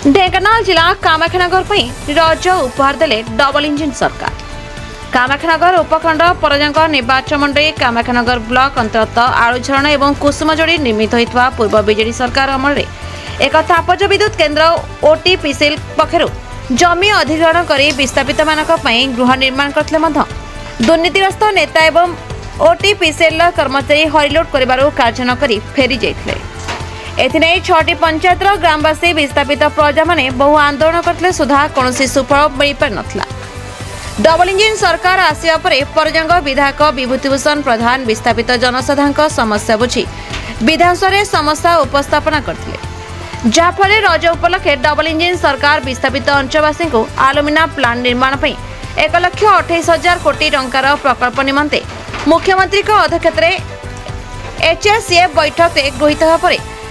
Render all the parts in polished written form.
ढेंकानाल जिला कामाख्यानगर रज उपहार देले डबल इंजिन सरकार। कामाख्यानगर उपखंड परजंग निर्वाचन मंडली कामाख्यानगर ब्लॉक अंतर्गत आलुझरण और कुसुमजोड़ी निर्मित होता पूर्व बीजेडी सरकार अमल एक तापज विद्युत केन्द्र ओटीपीसीएल पक्षर जमी अधिग्रहण कर विस्थापित गृह निर्माण करते दुर्नीतिग्रस्त नेता एवं ओटीपीसीएल कर्मचारी हरिलोड कर कार्य न कर फेरी जाते। एथिने 6टी पंचायतर ग्रामवासी विस्थापित प्रजा माने बहु आंदोलन करते सुधा कौन सुफल मिल पार नथिला। डबल इंजिन सरकार आसिया परे परजंग विधायक विभूतिभूषण प्रधान विस्थापित जनसाधारण समस्या बुझी विधानसभा समस्या उपस्थापन करथिले, जाफଳରେ रज उपलक्षे डबल इंजिन सरकार विस्थापित अंचलवासी को आलुमिना प्लांट निर्माण पर 1,28,000 कोटी टंकार प्रकल्प निमंते मुख्यमंत्री अध्यक्षता एचएससीए बैठक गृहीत होगा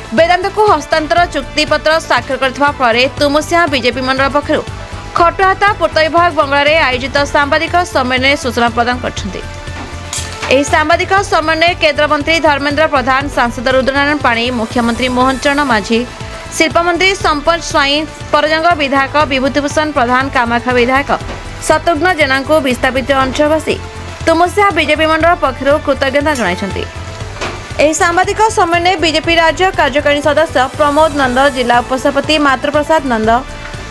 वेदांत को हस्तांतर चुक्तिपत्र स्वाक्षर करथिबा फଳରେ तुमुसिया बीजेपी मंडल पक्षर खटहाता पूर्त विभाग बंगलार आयोजित सांबादिक सम्मेलन सूचना प्रदान करछन्ते। एही सांबादिक सम्मेलन केंद्र मंत्री धर्मेंद्र प्रधान, सांसद रुद्रनारायण पाणी, मुख्यमंत्री मोहन चरण माझी, शिल्पमंत्री संपत स्वाई, परजंग विधायक विभूतिभूषण प्रधान, कामाख्या विधायक शत्रुघ्न जेना को विस्थापित अंचलवासी तुमुसिया बीजेपी मंडल पक्षर कृतज्ञता जणाइछन्ते। एही सांबादिक सम्मेलन बीजेपी राज्य कार्यकारिणी सदस्य प्रमोद नंद, जिला उपसभापति मातृप्रसाद नंद,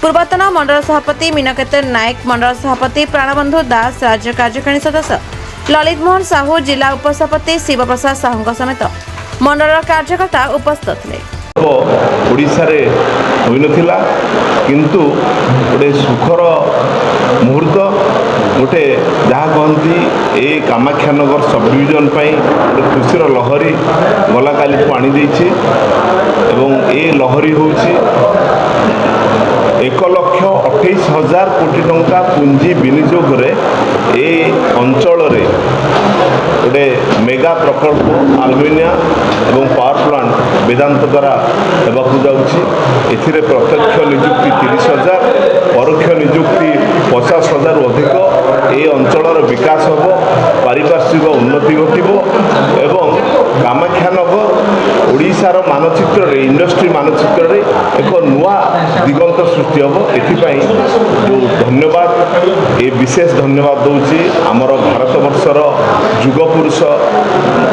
पूर्वतन मंडल सभापति मीनकेतन नायक, मंडल सभापति प्राणबंधु दास, राज्य कार्यकारिणी सदस्य ललित मोहन साहू, जिला उपसभापति शिवप्रसाद साहू समेत मंडल कार्यकर्ता उपस्थित थे। ओडिशा रे होइनथिला किंतु गोटे सुखर मुहूर्त गोटे जहाँ कहती ए कामाख्यानगर सब डिविजन गोटे खुशीर लहरी गला काली आनी देछि एवं ए लहरी होछि 1,28,000 कोटी टंका पुंजी विनियोग ए अंचल गोटे मेगा प्रकल्प आलुमिनिया एवं पावर प्लांट वेदांत द्वारा होगाकू जाऊँगी। एथिरे प्रत्यक्ष निजुक्ति 30,000, परोक्ष निजुक्ति 50,000 अधिक ए अंचलर विकास हो, पारिपार्श्विक उन्नति घटिबो एवं कामाख्यानगर ओडिशार मानचित्र इंडस्ट्री मानचित्र एक नुआ दिगंत सृष्टि हम। एथिपाई जो धन्यवाद ए विशेष धन्यवाद दूची आमर भारत वर्षर युग पुरुष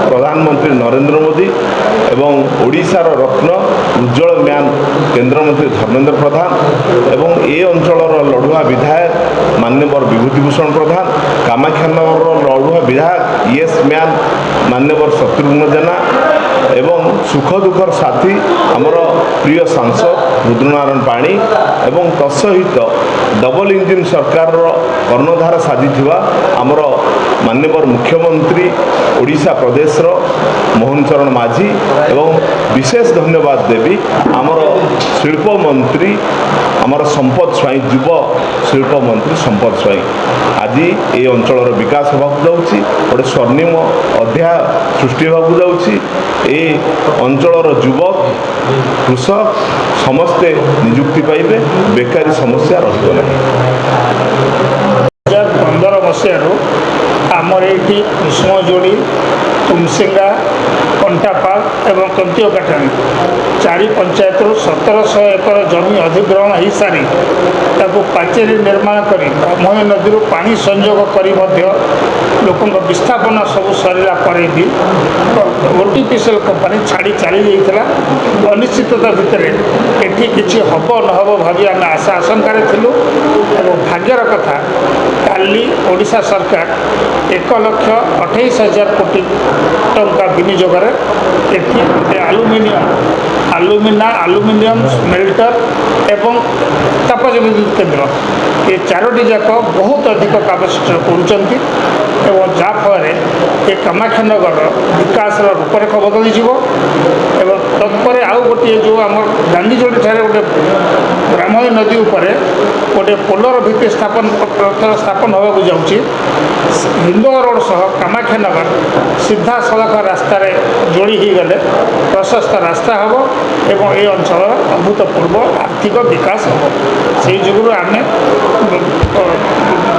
प्रधानमंत्री नरेंद्र मोदी एवं ओडिशार रत्न उज्जवल म्यान केंद्रमंत्री धर्मेंद्र प्रधान एवं ए अंचलर लड़ुआ विधायक मान्यवर विभूतिभूषण प्रधान, कामाख्यानगर लड़ुआ विधायक यस म्यान मान्यवर शत्रुघ्न जेना एवं सुख दुखर साथी आमर प्रिय सांसद रुद्रनारायण पाणी एवं तत्सहित डबल इंजिन सरकार कर्णधार साधी आमर मान्यवर मुख्यमंत्री ओडिशा प्रदेश मोहन चरण माझी एवं विशेष धन्यवाद देवी आमर शिल्प मंत्री आमर संपत स्वाई, युव शिल्प मंत्री संपत स्वाई। आज ये अंचल विकास होगा जाऊँगी, गोटे स्वर्णिम अध्याय सृष्टि होगा जाऊँगी। ए अंचल युवक कृषक समस्ते निजुक्ति पाइबे, बेकारी समस्या रहिबो नाही। 2015 मसीह आमर ये कुसुमजोड़ी, तुमसिंगा, कंटापाल एवं कंतिकाटाणी 4 पंचायत 1700 एकर जमी अधिग्रहण हो सारी पाचेरी निर्माण कर ब्रह्मणी नदी पानी संयोग कर लोक विस्थापन सब सरला पर भी ओटीपीसीएल कंपानी छाड़ी चली जाता। अनिश्चितता भितर एटी किसी हम नहब भावी आम आशा आशंकार थिलु एवं भाग्यर कथा काली ओडिशा सरकार 1,28,000 कोटी टंका विनियोग आलुमिनियम स्मेल्टर एवं तापज विद्युत केन्द्र ये 4टी जाक बहुत अधिक आवश्यक करुँच एवं जाफल ये कामाख्यानगर विकास रूपरेख बदली एवं तत्पर आउ गोटे जो आम गांधीजोड़ी ठारे गोटे ब्राह्मणी नदी उपर गोटे पोलर भित्ति स्थापन होगा जाऊँगी। हिंदुआ रोड सह कामाख्यानगर सीधा सड़क रास्त जोड़ी हो गले प्रशस्त रास्ता हम एवं ये अंचल अभूतपूर्व आर्थिक विकास हम। से जुगुरु आम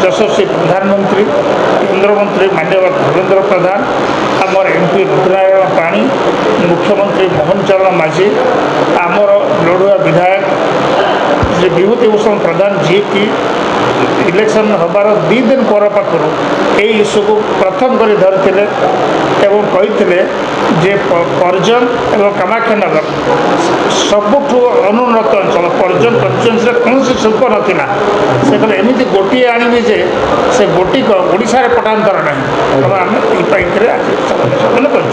यशस्वी प्रधानमंत्री केंद्र मंत्री माननीय धर्मेंद्र प्रधान, आमर एमपी रुद्रनारायण पाणी, मुख्यमंत्री मोहन चरण माझी, आमर लड़ुआ विधायक ज्योतिभूषण प्रधान जी की इलेक्शन हबार 2 दिन पर पाखर ये इश्यू को प्रथम कर धरते एवं कही जे पर्जन एवं कामाख्यानगर सबुठ अनुन्नत अंचल पर्जन कन्स्टिट्यूएंसी कौन शिल्प नाला से कहले एमती गोटे आने जे से गोटी ओडिशा पटांतर ना आम ये आज कर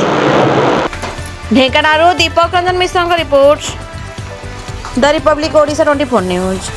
ढेंकानालू Deepak Ranjan Mishra report the republic Odisha 24 news.